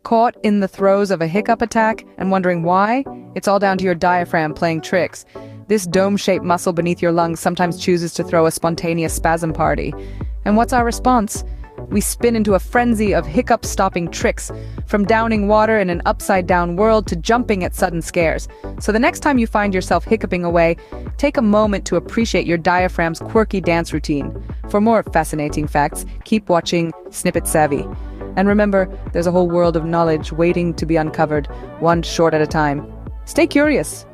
Caught in the throes of a hiccup attack and wondering why? It's all down to your diaphragm playing tricks. This dome-shaped muscle beneath your lungs sometimes chooses to throw a spontaneous spasm party. And what's our response? We spin into a frenzy of hiccup-stopping tricks, from downing water in an upside-down world to jumping at sudden scares. So the next time you find yourself hiccuping away, take a moment to appreciate your diaphragm's quirky dance routine. For more fascinating facts, keep watching Snippet Savvy. And remember, there's a whole world of knowledge waiting to be uncovered, one short at a time. Stay curious.